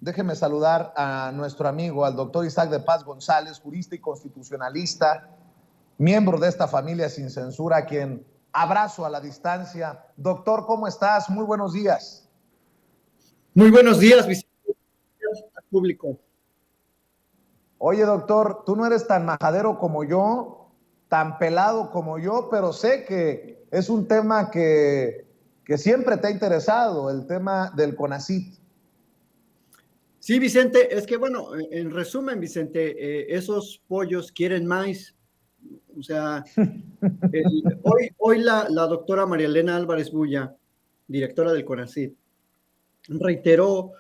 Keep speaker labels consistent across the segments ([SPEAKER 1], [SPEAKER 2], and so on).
[SPEAKER 1] déjeme saludar a nuestro amigo, al doctor Isaac de Paz González, jurista y constitucionalista, miembro de esta familia sin censura, a quien abrazo a la distancia. Doctor, ¿cómo estás? Muy buenos días.
[SPEAKER 2] Muy buenos días, Vicente, público.
[SPEAKER 1] Oye, doctor, tú no eres tan majadero como yo, tan pelado como yo, pero sé que es un tema que siempre te ha interesado, el tema del CONACYT.
[SPEAKER 2] Sí, Vicente, es que bueno, en resumen, Vicente, esos pollos quieren maíz. O sea, hoy la doctora María Elena Álvarez Bulla, directora del CONACYT, reiteró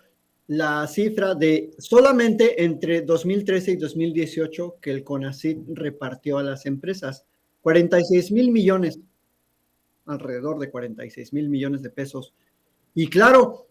[SPEAKER 2] la cifra de solamente entre 2013 y 2018 que el CONACYT repartió a las empresas 46,000 millones, alrededor de 46,000 millones de pesos. Y claro,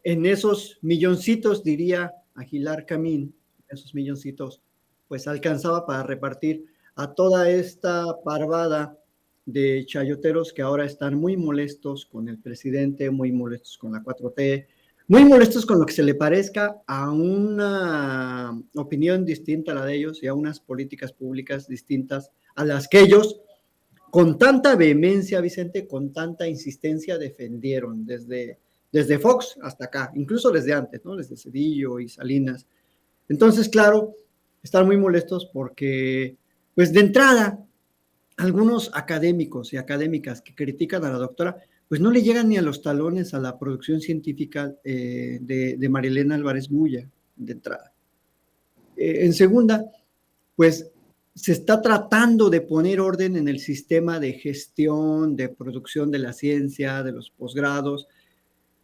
[SPEAKER 2] en esos milloncitos, diría Aguilar Camín, esos milloncitos, pues alcanzaba para repartir a toda esta parvada de chayoteros que ahora están muy molestos con el presidente, muy molestos con la 4T, muy molestos con lo que se le parezca a una opinión distinta a la de ellos y a unas políticas públicas distintas a las que ellos, con tanta vehemencia, Vicente, con tanta insistencia, defendieron desde Fox hasta acá, incluso desde antes, ¿no? Desde Cedillo y Salinas. Entonces, claro, están muy molestos porque, pues de entrada, algunos académicos y académicas que critican a la doctora, pues no le llegan ni a los talones a la producción científica de María Elena Álvarez Bulla, de entrada. En segunda, pues se está tratando de poner orden en el sistema de gestión, de producción de la ciencia, de los posgrados,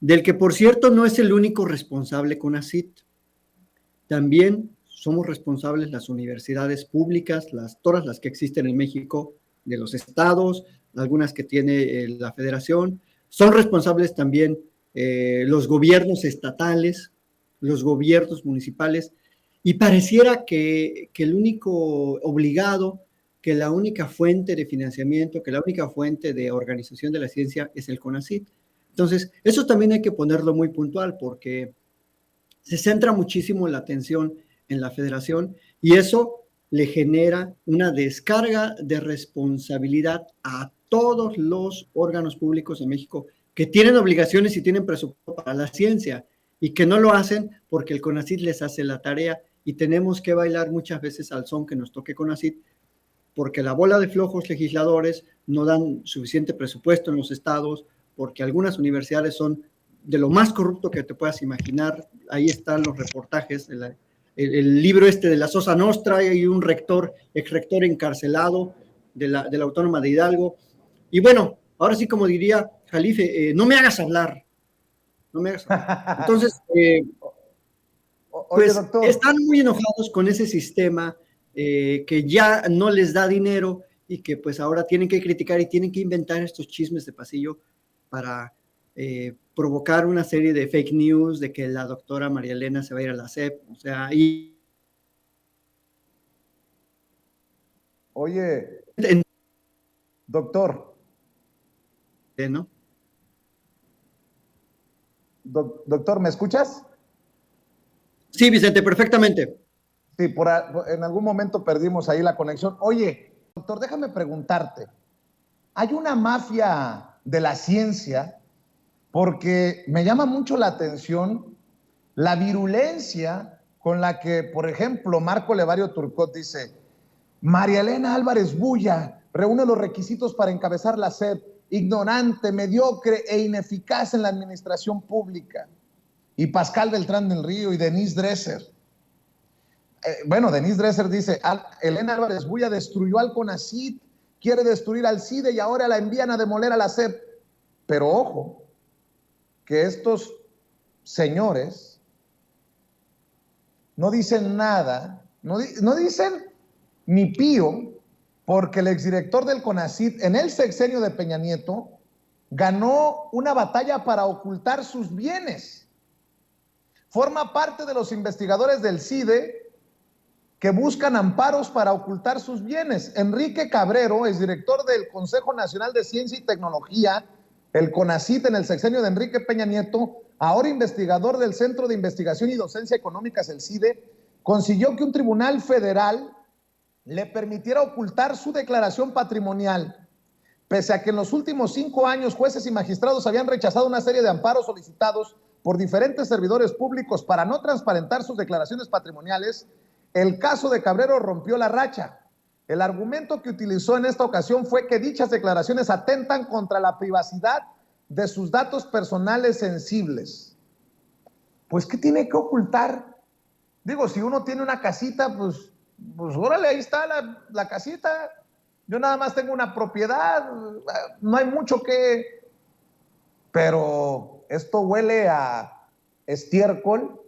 [SPEAKER 2] del que, por cierto, no es el único responsable CONACYT. También somos responsables las universidades públicas, todas las que existen en México, de los estados, algunas que tiene la federación. Son responsables también los gobiernos estatales, los gobiernos municipales, y pareciera que el único obligado, que la única fuente de financiamiento, que la única fuente de organización de la ciencia es el CONACYT. Entonces, eso también hay que ponerlo muy puntual porque se centra muchísimo la atención en la federación y eso le genera una descarga de responsabilidad a todos los órganos públicos de México que tienen obligaciones y tienen presupuesto para la ciencia y que no lo hacen porque el CONACYT les hace la tarea y tenemos que bailar muchas veces al son que nos toque CONACYT porque la bola de flojos legisladores no dan suficiente presupuesto en los estados, porque algunas universidades son de lo más corrupto que te puedas imaginar. Ahí están los reportajes, el libro de la Sosa Nostra, y un exrector encarcelado de la Autónoma de Hidalgo. Y bueno, ahora sí, como diría Jalife, no me hagas hablar. No me hagas hablar. Entonces, pues
[SPEAKER 1] doctor,
[SPEAKER 2] están muy enojados con ese sistema que ya no les da dinero y que pues ahora tienen que criticar y tienen que inventar estos chismes de pasillo para provocar una serie de fake news de que la doctora María Elena se va a ir a la SEP, o sea,
[SPEAKER 1] Oye, doctor.
[SPEAKER 2] ¿no?
[SPEAKER 1] Doctor, ¿me escuchas?
[SPEAKER 2] Sí, Vicente, perfectamente.
[SPEAKER 1] Sí, en algún momento perdimos ahí la conexión. Oye, doctor, déjame preguntarte. ¿Hay una mafia de la ciencia? Porque me llama mucho la atención la virulencia con la que, por ejemplo, Marco Levario Turcot dice: María Elena Álvarez Bulla reúne los requisitos para encabezar la SEP, ignorante, mediocre e ineficaz en la administración pública. Y Pascal Beltrán del Río y Denise Dresser. Denise Dresser dice: Elena Álvarez Bulla destruyó al CONACYT, quiere destruir al CIDE y ahora la envían a demoler a la SEP. Pero ojo, que estos señores no dicen nada, no dicen ni pío, porque el exdirector del CONACYT en el sexenio de Peña Nieto ganó una batalla para ocultar sus bienes. Forma parte de los investigadores del CIDE que buscan amparos para ocultar sus bienes. Enrique Cabrero, exdirector del Consejo Nacional de Ciencia y Tecnología, el CONACYT en el sexenio de Enrique Peña Nieto, ahora investigador del Centro de Investigación y Docencia Económicas, el CIDE, consiguió que un tribunal federal le permitiera ocultar su declaración patrimonial, pese a que en los últimos 5 años jueces y magistrados habían rechazado una serie de amparos solicitados por diferentes servidores públicos para no transparentar sus declaraciones patrimoniales. El caso de Cabrero rompió la racha. El argumento que utilizó en esta ocasión fue que dichas declaraciones atentan contra la privacidad de sus datos personales sensibles. Pues, ¿qué tiene que ocultar? Digo, si uno tiene una casita, pues órale, ahí está la casita. Yo nada más tengo una propiedad, no hay mucho que... Pero esto huele a estiércol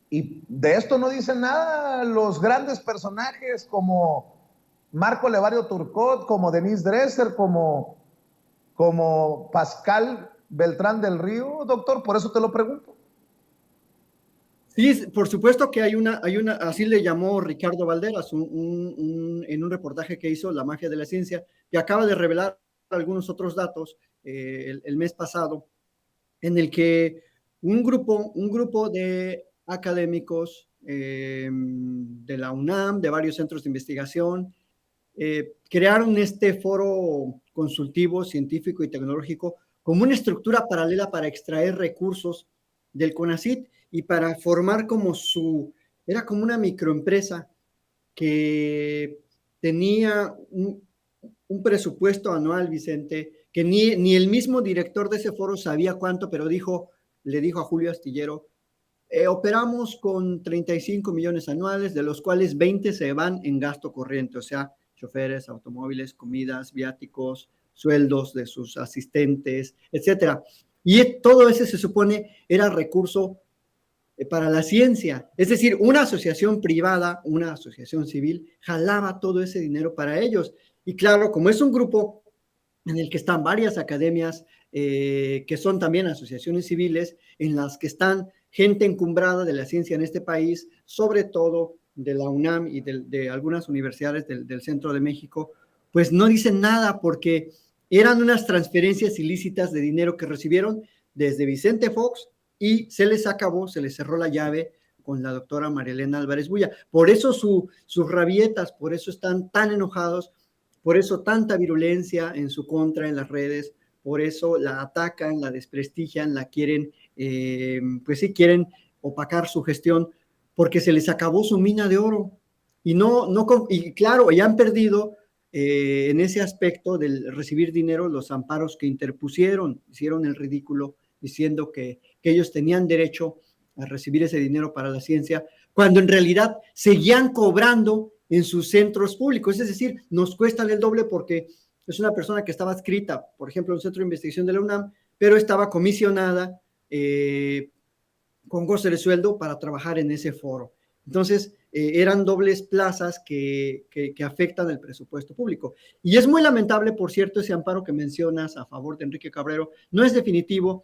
[SPEAKER 1] y de esto no dicen nada los grandes personajes como Marco Levario Turcot, como Denise Dresser, como Pascal Beltrán del Río, doctor, por eso te lo pregunto.
[SPEAKER 2] Sí, por supuesto que hay una, así le llamó Ricardo Valderas en un reportaje que hizo La Mafia de la Ciencia, que acaba de revelar algunos otros datos el mes pasado, en el que un grupo de académicos de la UNAM, de varios centros de investigación, crearon este foro consultivo, científico y tecnológico como una estructura paralela para extraer recursos del CONACYT y para formar era como una microempresa que tenía un presupuesto anual, Vicente, que ni el mismo director de ese foro sabía cuánto, pero le dijo a Julio Astillero, operamos con 35 millones anuales, de los cuales 20 se van en gasto corriente, o sea, choferes, automóviles, comidas, viáticos, sueldos de sus asistentes, etcétera. Y todo ese se supone era recurso para la ciencia. Es decir, una asociación privada, una asociación civil, jalaba todo ese dinero para ellos. Y claro, como es un grupo en el que están varias academias, que son también asociaciones civiles, en las que están gente encumbrada de la ciencia en este país, sobre todo de la UNAM y de algunas universidades del centro de México, pues no dicen nada porque eran unas transferencias ilícitas de dinero que recibieron desde Vicente Fox y se les cerró la llave con la doctora María Elena Álvarez Bulla. Por eso sus rabietas, por eso están tan enojados, por eso tanta virulencia en su contra en las redes, por eso la atacan, la desprestigian, la quieren, pues sí, quieren opacar su gestión, porque se les acabó su mina de oro. Y claro, ya han perdido en ese aspecto del recibir dinero los amparos que interpusieron, hicieron el ridículo diciendo que ellos tenían derecho a recibir ese dinero para la ciencia, cuando en realidad seguían cobrando en sus centros públicos. Es decir, nos cuestan el doble porque es una persona que estaba adscrita, por ejemplo, en un centro de investigación de la UNAM, pero estaba comisionada con goce de sueldo para trabajar en ese foro. Entonces, eran dobles plazas que afectan el presupuesto público. Y es muy lamentable, por cierto, ese amparo que mencionas a favor de Enrique Cabrero. No es definitivo,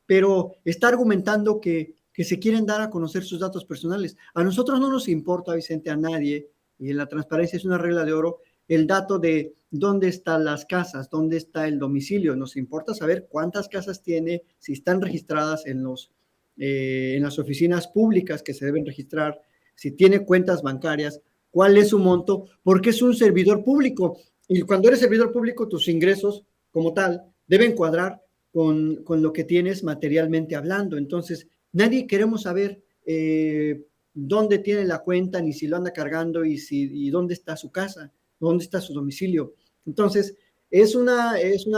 [SPEAKER 2] pero está argumentando que se quieren dar a conocer sus datos personales. A nosotros no nos importa, Vicente, a nadie, y en la transparencia es una regla de oro, el dato de dónde están las casas, dónde está el domicilio. Nos importa saber cuántas casas tiene, si están registradas en las oficinas públicas que se deben registrar, si tiene cuentas bancarias, cuál es su monto, porque es un servidor público. Y cuando eres servidor público, tus ingresos, como tal, deben cuadrar con lo que tienes materialmente hablando. Entonces, nadie queremos saber dónde tiene la cuenta, ni si lo anda cargando, y dónde está su casa, dónde está su domicilio. Entonces, es una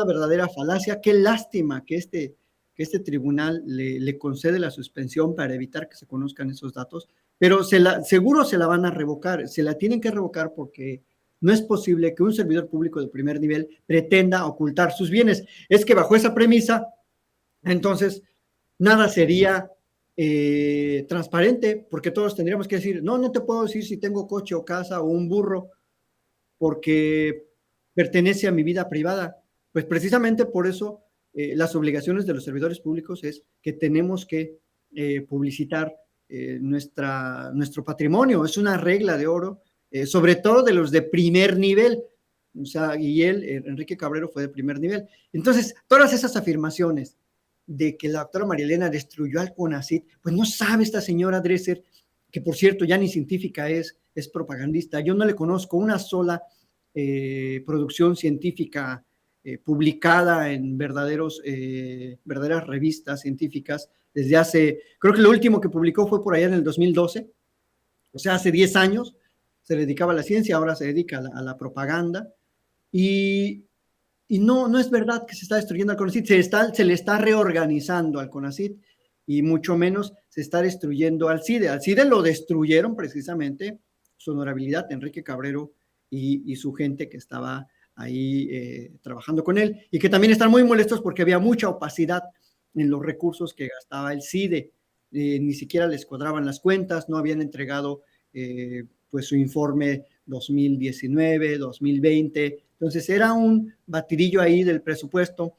[SPEAKER 2] verdadera falacia. Qué lástima que este tribunal le concede la suspensión para evitar que se conozcan esos datos, pero seguro se la van a revocar, se la tienen que revocar porque no es posible que un servidor público de primer nivel pretenda ocultar sus bienes. Es que bajo esa premisa, entonces, nada sería transparente, porque todos tendríamos que decir, no te puedo decir si tengo coche o casa o un burro, porque pertenece a mi vida privada. Pues precisamente por eso las obligaciones de los servidores públicos es que tenemos que publicitar nuestro patrimonio. Es una regla de oro, sobre todo de los de primer nivel. O sea, y Enrique Cabrero, fue de primer nivel. Entonces, todas esas afirmaciones de que la doctora María Elena destruyó al CONACYT, pues no sabe esta señora Dresser, que por cierto ya ni científica es propagandista. Yo no le conozco una sola producción científica publicada en verdaderas revistas científicas desde hace, creo que lo último que publicó fue por allá en el 2012, o sea, hace 10 años se dedicaba a la ciencia, ahora se dedica a la propaganda, y no es verdad que se está destruyendo al CONACYT, se le está reorganizando al CONACYT, y mucho menos se está destruyendo al CIDE. Al CIDE lo destruyeron precisamente su honorabilidad, Enrique Cabrero y su gente que estaba ahí trabajando con él, y que también están muy molestos porque había mucha opacidad en los recursos que gastaba el CIDE. Ni siquiera les cuadraban las cuentas, no habían entregado pues su informe 2019, 2020. Entonces era un batidillo ahí del presupuesto,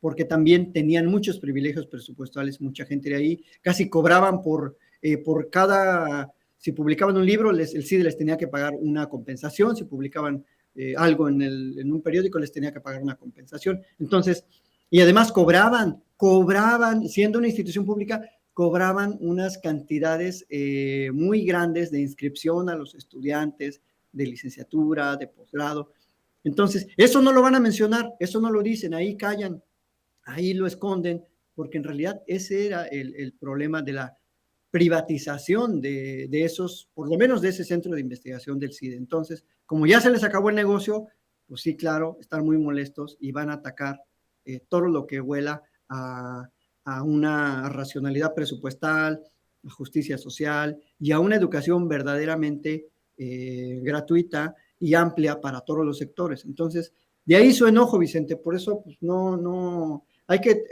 [SPEAKER 2] porque también tenían muchos privilegios presupuestales, mucha gente de ahí, casi cobraban por cada, si publicaban un libro, el CIDE les tenía que pagar una compensación, si publicaban algo en un periódico, les tenía que pagar una compensación. Entonces, y además cobraban, siendo una institución pública, cobraban unas cantidades muy grandes de inscripción a los estudiantes de licenciatura, de posgrado. Entonces, eso no lo van a mencionar, eso no lo dicen, ahí callan, ahí lo esconden, porque en realidad ese era el problema de la privatización de esos, por lo menos de ese centro de investigación del CIDE. Entonces, como ya se les acabó el negocio, pues sí, claro, están muy molestos y van a atacar todo lo que huela a una racionalidad presupuestal, a justicia social y a una educación verdaderamente gratuita y amplia para todos los sectores. Entonces, de ahí su enojo, Vicente. Por eso, pues hay que,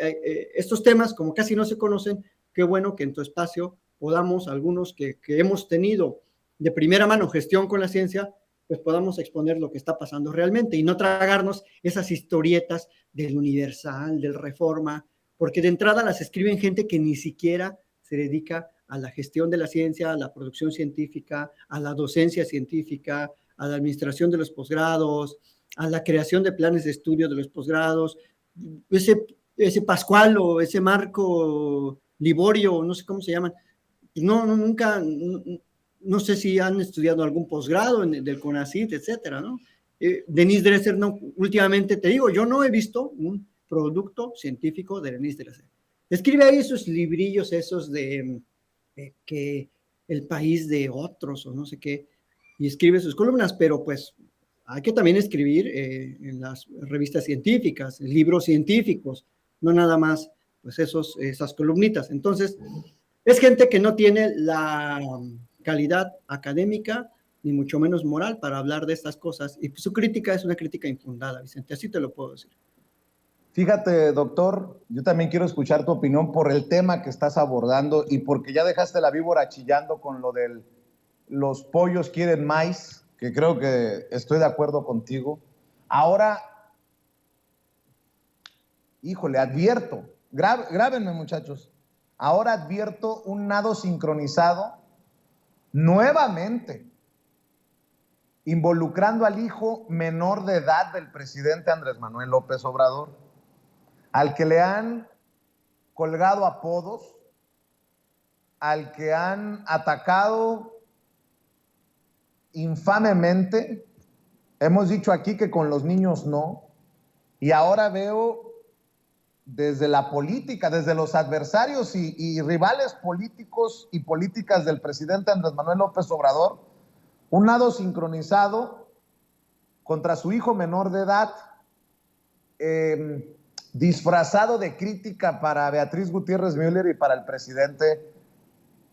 [SPEAKER 2] estos temas, como casi no se conocen, qué bueno que en tu espacio podamos, algunos que hemos tenido de primera mano gestión con la ciencia, pues podamos exponer lo que está pasando realmente y no tragarnos esas historietas del Universal, del Reforma, porque de entrada las escriben gente que ni siquiera se dedica a la gestión de la ciencia, a la producción científica, a la docencia científica, a la administración de los posgrados, a la creación de planes de estudio de los posgrados. Ese Pascual o ese Marco Liborio, no sé cómo se llaman, nunca, no sé si han estudiado algún posgrado del CONACYT, etcétera, ¿no? Denise Dresser, no, últimamente te digo, yo no he visto un producto científico de Denise Dresser. Escribe ahí esos librillos esos de que el país de otros o no sé qué, y escribe sus columnas, pero pues hay que también escribir en las revistas científicas, libros científicos, no nada más pues esas columnitas. Entonces, es gente que no tiene la calidad académica ni mucho menos moral para hablar de estas cosas, y su crítica es una crítica infundada, Vicente, así te lo puedo decir.
[SPEAKER 1] Fíjate, doctor, yo también quiero escuchar tu opinión por el tema que estás abordando y porque ya dejaste la víbora chillando con lo de los pollos quieren maíz, que creo que estoy de acuerdo contigo. Ahora, híjole, advierto, grábenme muchachos, ahora advierto un nado sincronizado nuevamente, involucrando al hijo menor de edad del presidente Andrés Manuel López Obrador, al que le han colgado apodos, al que han atacado infamemente. Hemos dicho aquí que con los niños no, y ahora veo desde la política, desde los adversarios y rivales políticos y políticas del presidente Andrés Manuel López Obrador, un nado sincronizado contra su hijo menor de edad, disfrazado de crítica para Beatriz Gutiérrez Müller y para el presidente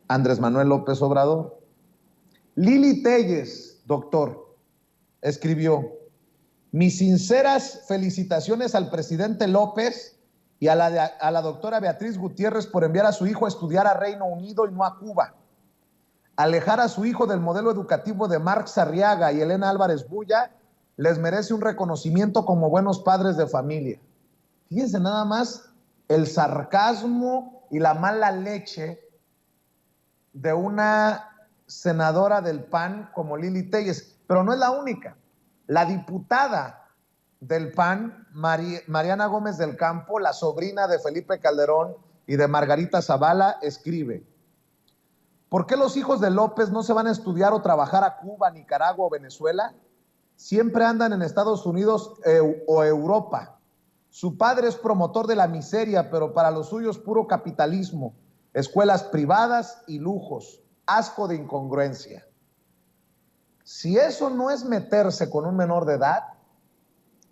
[SPEAKER 1] Andrés Manuel López Obrador. Lili Telles, doctor, escribió: mis sinceras felicitaciones al presidente López y a la doctora Beatriz Gutiérrez por enviar a su hijo a estudiar a Reino Unido y no a Cuba. Alejar a su hijo del modelo educativo de Marx Arriaga y Elena Álvarez Bulla les merece un reconocimiento como buenos padres de familia. Fíjense nada más el sarcasmo y la mala leche de una senadora del PAN como Lili Telles, pero no es la única. La diputada del PAN, Mariana Gómez del Campo, la sobrina de Felipe Calderón y de Margarita Zavala, escribe: ¿por qué los hijos de López no se van a estudiar o trabajar a Cuba, Nicaragua o Venezuela? Siempre andan en Estados Unidos o Europa. Su padre es promotor de la miseria, pero para los suyos puro capitalismo, escuelas privadas y lujos, asco de incongruencia. Si eso no es meterse con un menor de edad,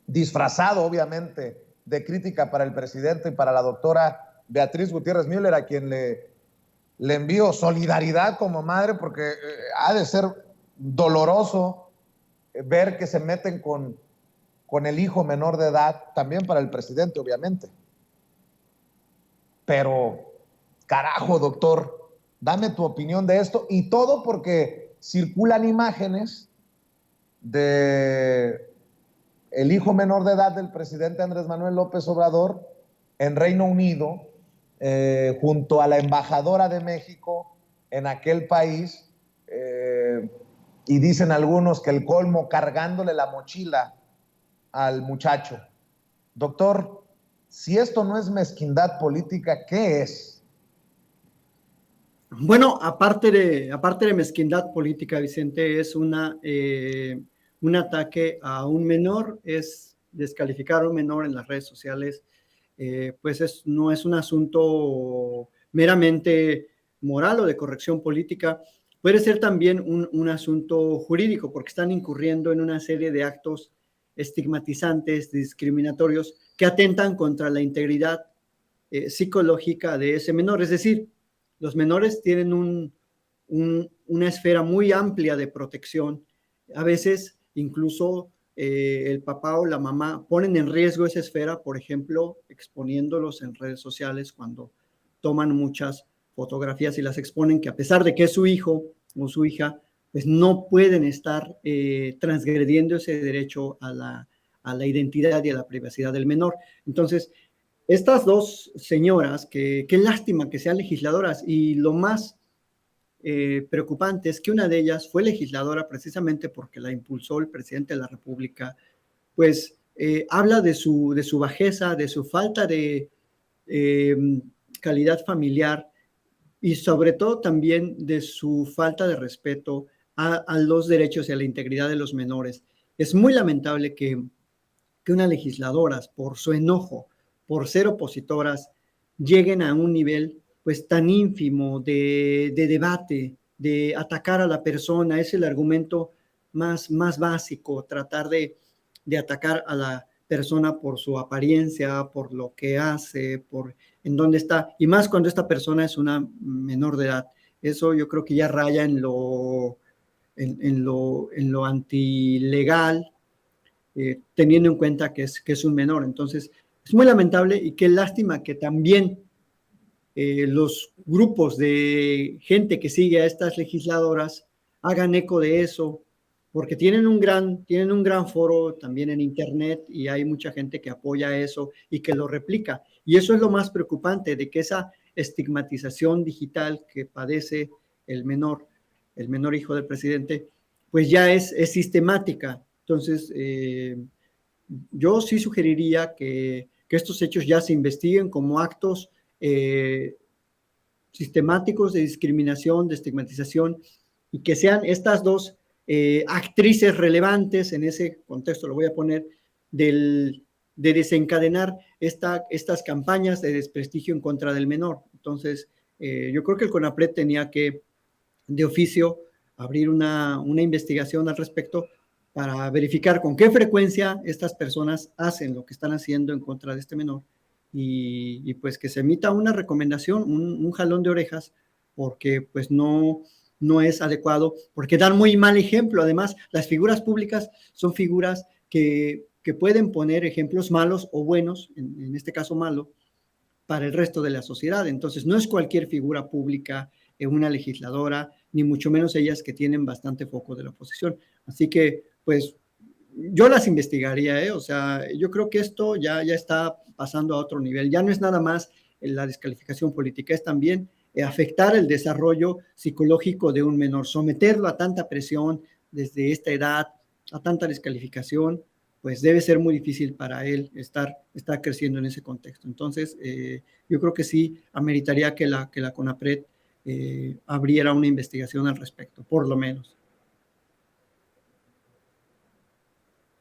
[SPEAKER 1] disfrazado obviamente de crítica para el presidente y para la doctora Beatriz Gutiérrez Müller, a quien le envío solidaridad como madre, porque ha de ser doloroso ver que se meten con el hijo menor de edad, también para el presidente, obviamente. Pero, carajo, doctor, dame tu opinión de esto, y todo porque circulan imágenes de el hijo menor de edad del presidente Andrés Manuel López Obrador en Reino Unido, junto a la embajadora de México en aquel país, y dicen algunos que el colmo, cargándole la mochila al muchacho. Doctor, si esto no es mezquindad política, ¿qué es?
[SPEAKER 2] Bueno, aparte de mezquindad política, Vicente, es un ataque a un menor, es descalificar a un menor en las redes sociales, pues no es un asunto meramente moral o de corrección política, puede ser también un asunto jurídico, porque están incurriendo en una serie de actos estigmatizantes, discriminatorios, que atentan contra la integridad psicológica de ese menor. Es decir, los menores tienen una esfera muy amplia de protección. A veces incluso el papá o la mamá ponen en riesgo esa esfera, por ejemplo, exponiéndolos en redes sociales cuando toman muchas fotografías y las exponen, que a pesar de que es su hijo o su hija, pues no pueden estar transgrediendo ese derecho a la identidad y a la privacidad del menor. Entonces, estas dos señoras, qué lástima que sean legisladoras, y lo más preocupante es que una de ellas fue legisladora precisamente porque la impulsó el presidente de la República, pues habla de su bajeza, de su falta de calidad familiar y sobre todo también de su falta de respeto a los derechos y a la integridad de los menores. Es muy lamentable que unas legisladoras, por su enojo, por ser opositoras, lleguen a un nivel pues tan ínfimo de debate, de atacar a la persona. Es el argumento más básico, tratar de atacar a la persona por su apariencia, por lo que hace, por en dónde está, y más cuando esta persona es una menor de edad. Eso yo creo que ya raya en lo antilegal, teniendo en cuenta que es un menor. Entonces, es muy lamentable y qué lástima que también los grupos de gente que sigue a estas legisladoras hagan eco de eso, porque tienen un gran foro también en Internet y hay mucha gente que apoya eso y que lo replica. Y eso es lo más preocupante, de que esa estigmatización digital que padece el menor hijo del presidente, pues ya es sistemática. Entonces, yo sí sugeriría que estos hechos ya se investiguen como actos sistemáticos de discriminación, de estigmatización, y que sean estas dos actrices relevantes en ese contexto, lo voy a poner, de desencadenar estas campañas de desprestigio en contra del menor. Entonces, yo creo que el CONAPRED tenía que, de oficio, abrir una investigación al respecto para verificar con qué frecuencia estas personas hacen lo que están haciendo en contra de este menor, y pues que se emita una recomendación, un jalón de orejas, porque pues no es adecuado, porque dan muy mal ejemplo. Además, las figuras públicas son figuras que pueden poner ejemplos malos o buenos, en este caso malo, para el resto de la sociedad. Entonces, no es cualquier figura pública, una legisladora, ni mucho menos ellas que tienen bastante foco de la oposición. Así que, pues, yo las investigaría, o sea, yo creo que esto ya está pasando a otro nivel. Ya no es nada más la descalificación política, es también afectar el desarrollo psicológico de un menor, someterlo a tanta presión desde esta edad, a tanta descalificación, pues debe ser muy difícil para él estar creciendo en ese contexto. Entonces, yo creo que sí ameritaría que la CONAPRED abriera una investigación al respecto, por lo menos.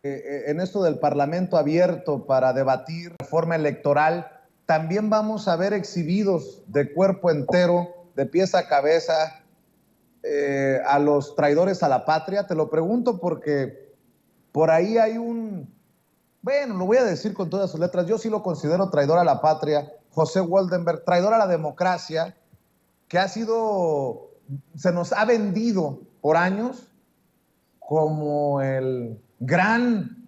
[SPEAKER 1] En esto del Parlamento abierto para debatir reforma electoral, también vamos a ver exhibidos de cuerpo entero, de pies a cabeza, a los traidores a la patria. Te lo pregunto porque por ahí hay bueno, lo voy a decir con todas sus letras, yo sí lo considero traidor a la patria, José Woldenberg, traidor a la democracia, que se nos ha vendido por años como el gran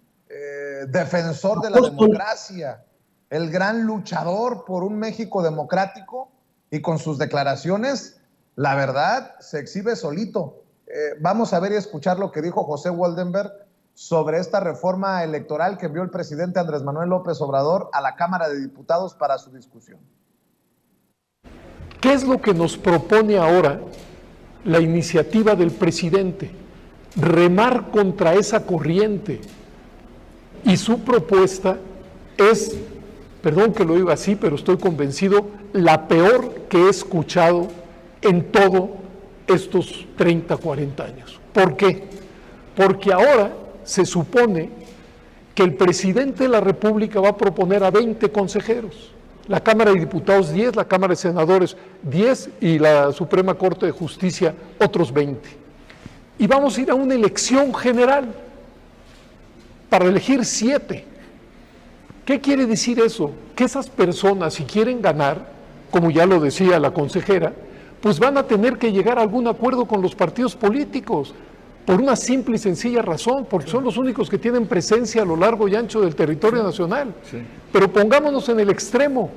[SPEAKER 1] defensor de la democracia, el gran luchador por un México democrático, y con sus declaraciones, la verdad, se exhibe solito. Vamos a ver y escuchar lo que dijo José Woldenberg sobre esta reforma electoral que envió el presidente Andrés Manuel López Obrador a la Cámara de Diputados para su discusión.
[SPEAKER 3] ¿Qué es lo que nos propone ahora la iniciativa del presidente? Remar contra esa corriente. Y su propuesta es, perdón que lo diga así, pero estoy convencido, la peor que he escuchado en todos estos 30, 40 años. ¿Por qué? Porque ahora se supone que el presidente de la República va a proponer a 20 consejeros. La Cámara de Diputados 10, la Cámara de Senadores 10 y la Suprema Corte de Justicia otros 20. Y vamos a ir a una elección general para elegir 7. ¿Qué quiere decir eso? Que esas personas, si quieren ganar, como ya lo decía la consejera, pues van a tener que llegar a algún acuerdo con los partidos políticos, por una simple y sencilla razón, porque son los únicos que tienen presencia a lo largo y ancho del territorio nacional. Sí. Pero pongámonos en el extremo,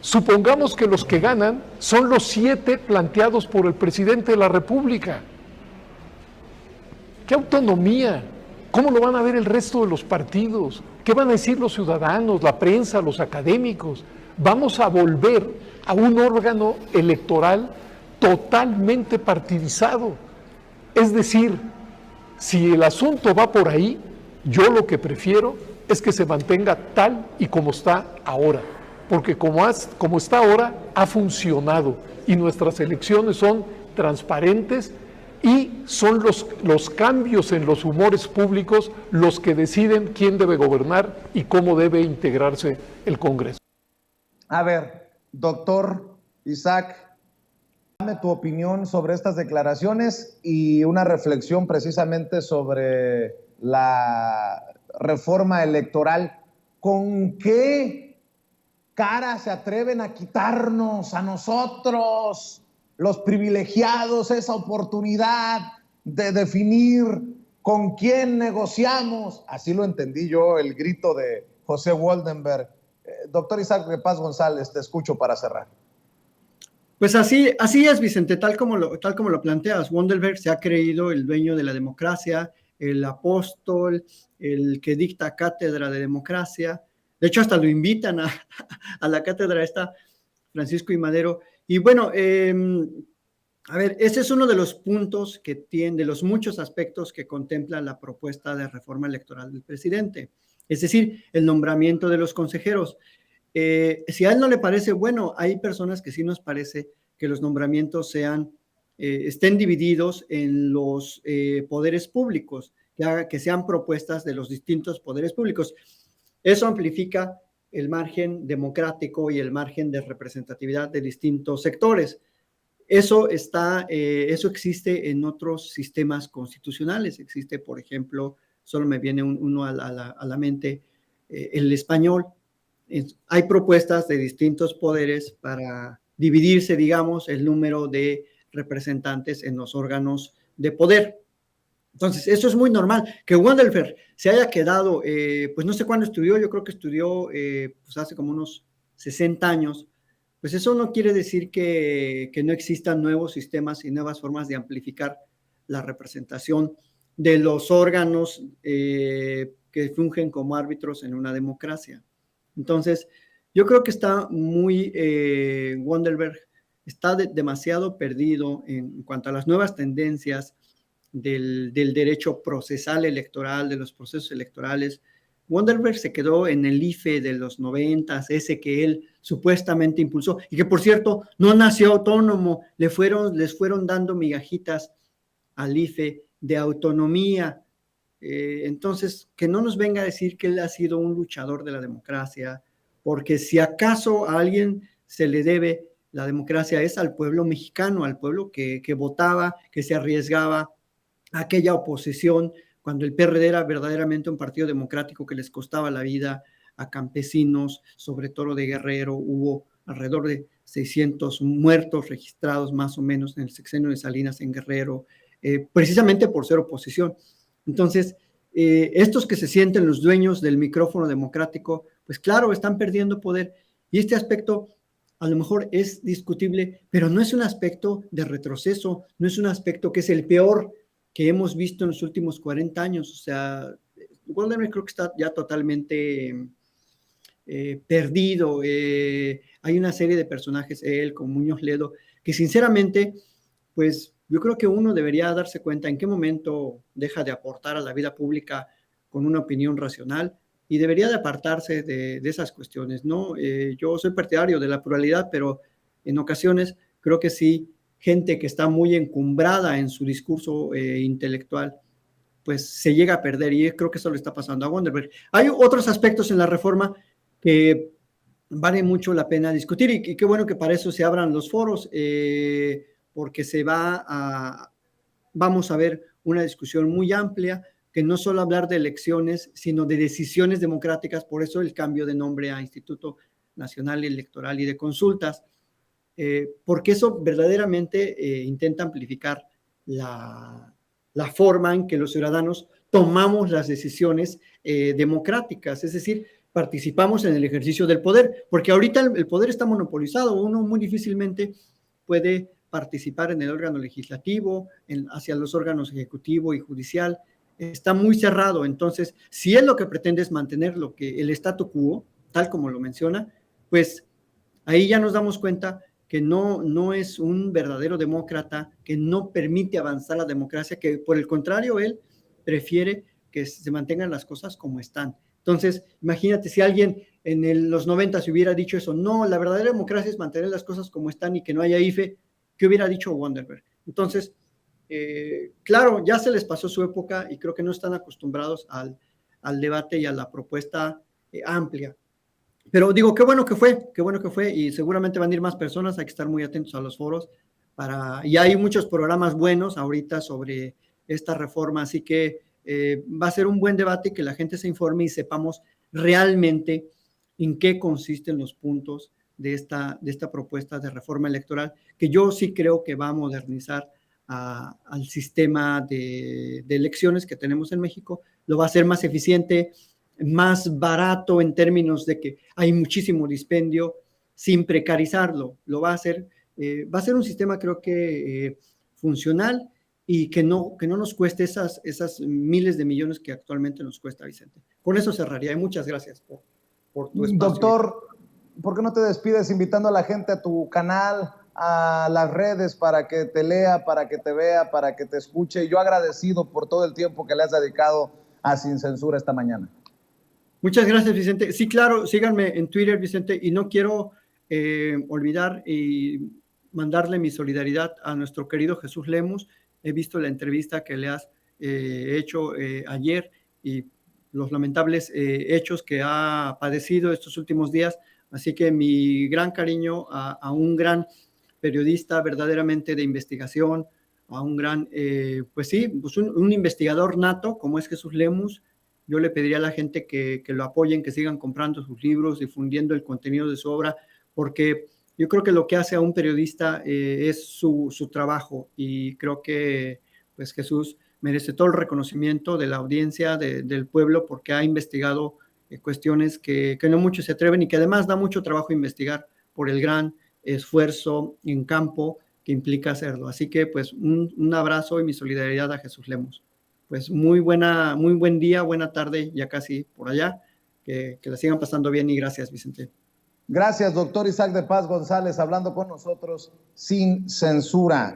[SPEAKER 3] supongamos que los que ganan son los 7 planteados por el presidente de la República. ¿Qué autonomía? ¿Cómo lo van a ver el resto de los partidos? ¿Qué van a decir los ciudadanos, la prensa, los académicos? Vamos a volver a un órgano electoral totalmente partidizado. Es decir, si el asunto va por ahí, yo lo que prefiero es que se mantenga tal y como está ahora, porque como está ahora, ha funcionado y nuestras elecciones son transparentes y son los cambios en los humores públicos los que deciden quién debe gobernar y cómo debe integrarse el Congreso.
[SPEAKER 1] A ver, doctor Isaac, dame tu opinión sobre estas declaraciones y una reflexión precisamente sobre la reforma electoral. ¿Con qué cara se atreven a quitarnos a nosotros, los privilegiados, esa oportunidad de definir con quién negociamos? Así lo entendí yo, el grito de José Woldenberg. Doctor Isaac de Paz González, te escucho para cerrar.
[SPEAKER 2] Pues así es, Vicente, tal como lo planteas. Woldenberg se ha creído el dueño de la democracia, el apóstol, el que dicta cátedra de democracia. De hecho, hasta lo invitan a la cátedra esta, Francisco I. Madero. Y bueno, a ver, ese es uno de los puntos que tiene, de los muchos aspectos que contempla la propuesta de reforma electoral del presidente. Es decir, el nombramiento de los consejeros. Si a él no le parece bueno, hay personas que sí nos parece que los nombramientos estén divididos en los poderes públicos, que sean propuestas de los distintos poderes públicos. Eso amplifica el margen democrático y el margen de representatividad de distintos sectores. Eso existe en otros sistemas constitucionales. Existe, por ejemplo, solo me viene uno a la mente, el español. Hay propuestas de distintos poderes para dividirse, digamos, el número de representantes en los órganos de poder. Entonces, eso es muy normal. Que Woldenberg se haya quedado, pues no sé cuándo estudió, yo creo que estudió pues hace como unos 60 años, pues eso no quiere decir que no existan nuevos sistemas y nuevas formas de amplificar la representación de los órganos que fungen como árbitros en una democracia. Entonces, yo creo que está muy, Woldenberg está demasiado perdido en cuanto a las nuevas tendencias del derecho procesal electoral, de los procesos electorales. Wonderberg se quedó en el IFE de los 90, ese que él supuestamente impulsó, y que por cierto no nació autónomo, les fueron dando migajitas al IFE de autonomía. Entonces, que no nos venga a decir que él ha sido un luchador de la democracia, porque si acaso a alguien se le debe la democracia es al pueblo mexicano, al pueblo que votaba, que se arriesgaba a aquella oposición, cuando el PRD era verdaderamente un partido democrático que les costaba la vida a campesinos, sobre todo de Guerrero. Hubo alrededor de 600 muertos registrados más o menos en el sexenio de Salinas en Guerrero, precisamente por ser oposición. Entonces, estos que se sienten los dueños del micrófono democrático, pues claro, están perdiendo poder. Y este aspecto a lo mejor es discutible, pero no es un aspecto de retroceso, no es un aspecto que es el peor que hemos visto en los últimos 40 años. O sea, Wonderberg creo que está ya totalmente perdido. Hay una serie de personajes, él con Muñoz Ledo, que sinceramente, pues yo creo que uno debería darse cuenta en qué momento deja de aportar a la vida pública con una opinión racional y debería de apartarse de esas cuestiones, ¿no? Yo soy partidario de la pluralidad, pero en ocasiones creo que sí, gente que está muy encumbrada en su discurso intelectual, pues se llega a perder, y creo que eso le está pasando a Wonderberg. Hay otros aspectos en la reforma que vale mucho la pena discutir, y qué bueno que para eso se abran los foros, porque vamos a ver una discusión muy amplia, que no solo hablar de elecciones, sino de decisiones democráticas. Por eso el cambio de nombre a Instituto Nacional Electoral y de Consultas, porque eso verdaderamente intenta amplificar la forma en que los ciudadanos tomamos las decisiones democráticas, es decir, participamos en el ejercicio del poder, porque ahorita el poder está monopolizado. Uno muy difícilmente puede participar en el órgano legislativo, hacia los órganos ejecutivo y judicial. Está muy cerrado. Entonces, si él lo que pretende es mantener el statu quo, tal como lo menciona, pues ahí ya nos damos cuenta que no es un verdadero demócrata, que no permite avanzar la democracia, que por el contrario, él prefiere que se mantengan las cosas como están. Entonces, imagínate si alguien en los 90 se hubiera dicho eso, no, la verdadera democracia es mantener las cosas como están y que no haya IFE, ¿qué hubiera dicho Wonderberg? Entonces, claro, ya se les pasó su época y creo que no están acostumbrados al debate y a la propuesta amplia. Pero digo, qué bueno que fue, y seguramente van a ir más personas. Hay que estar muy atentos a los foros y hay muchos programas buenos ahorita sobre esta reforma, así que va a ser un buen debate, que la gente se informe y sepamos realmente en qué consisten los puntos de esta propuesta de reforma electoral, que yo sí creo que va a modernizar al sistema de elecciones que tenemos en México, lo va a hacer más eficiente, más barato en términos de que hay muchísimo dispendio, sin precarizarlo. Lo va a hacer, va a ser un sistema, creo que funcional, y que no nos cueste esas miles de millones que actualmente nos cuesta, Vicente. Con eso cerraría, y muchas gracias por tu espacio.
[SPEAKER 1] Doctor, ¿por qué no te despides invitando a la gente a tu canal, a las redes, para que te lea, para que te vea, para que te escuche? Yo agradecido por todo el tiempo que le has dedicado a Sin Censura esta mañana.
[SPEAKER 2] Muchas gracias, Vicente. Sí, claro, síganme en Twitter, Vicente, y no quiero olvidar y mandarle mi solidaridad a nuestro querido Jesús Lemus. He visto la entrevista que le has hecho ayer y los lamentables hechos que ha padecido estos últimos días. Así que mi gran cariño a un gran periodista verdaderamente de investigación, a un gran, pues sí, pues un investigador nato como es Jesús Lemus. Yo le pediría a la gente que lo apoyen, que sigan comprando sus libros, difundiendo el contenido de su obra, porque yo creo que lo que hace a un periodista es su trabajo, y creo que pues Jesús merece todo el reconocimiento de la audiencia, del pueblo, porque ha investigado cuestiones que no muchos se atreven, y que además da mucho trabajo investigar por el gran esfuerzo en campo que implica hacerlo. Así que pues un abrazo y mi solidaridad a Jesús Lemus. Pues muy buen día, buena tarde, ya casi por allá, que la sigan pasando bien, y gracias, Vicente.
[SPEAKER 1] Gracias, doctor Isaac de Paz González, hablando con nosotros sin censura.